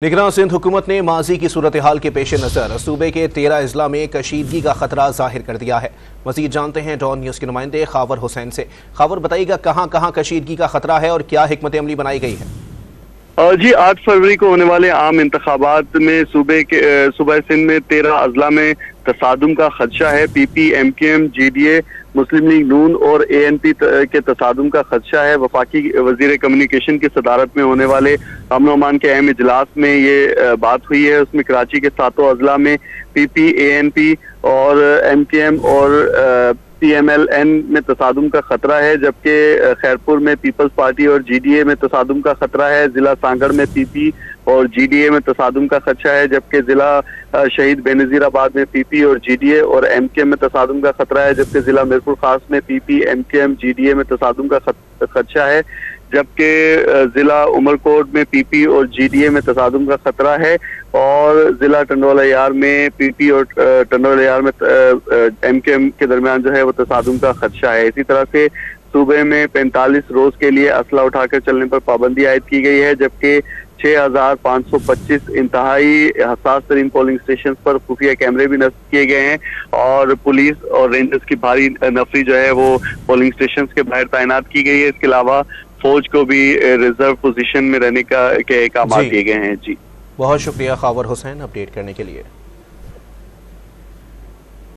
निगरान सिंध हुकूमत ने माजी की सूरत हाल के पेश नज़र सूबे के 13 अजला में कशीदगी का खतरा जाहिर कर दिया है। मजीद जानते हैं डॉन न्यूज़ के नुमाइंदे खावर हुसैन से। खावर, बताइएगा कहाँ कहाँ कशीदगी का खतरा है और क्या हिकमत अमली बनाई गई है? जी 8 फरवरी को होने वाले आम इंतखाबात में सूबा सिंध में 13 अजला में तसादुम का खदशा है। PP, MKM, GDA, मुस्लिम लीग नून और ANP के तसादुम का खदशा है। वफाकी वजीर कम्युनिकेशन की सदारत में होने वाले अमन अमान के अहम इजलास में ये बात हुई है। उसमें कराची के 7 अजला में PP, ANP और MKM और PMLN में तसादुम का खतरा है, जबकि खैरपुर में पीपल्स पार्टी और GDA में तसादुम का खतरा है। जिला सांगड़ में PP और GDA में तसादुम का खदशा है, जबकि जिला शहीद बेनजीराबाद में PP और GDA और MKM में तसादुम का खतरा है, जबकि जिला मीरपुर खास में PP, MKM, GDA में तसादुम का खदशा है, जबकि जिला उमरकोट में PP और GDA में तसादुम का खतरा है और जिला टंडोला यार में PP और टंडोला यार में MKM के दरमियान जो है वो तसादुम का खदशा है। इसी तरह से सूबे में 45 रोज के लिए असला उठाकर चलने पर पाबंदी आयद की गई है, जबकि 6525 इंतहाई हसास तरीन पोलिंग स्टेशन पर खुफिया कैमरे भी नस्ब किए गए हैं और पुलिस और रेंजर्स की भारी नफरी जो है वो पोलिंग स्टेशन के बाहर तैनात की गई है। इसके अलावा फौज को भी रिजर्व पोजीशन में रहने के काम दिए गए हैं। जी बहुत शुक्रिया खावर हुसैन अपडेट करने के लिए।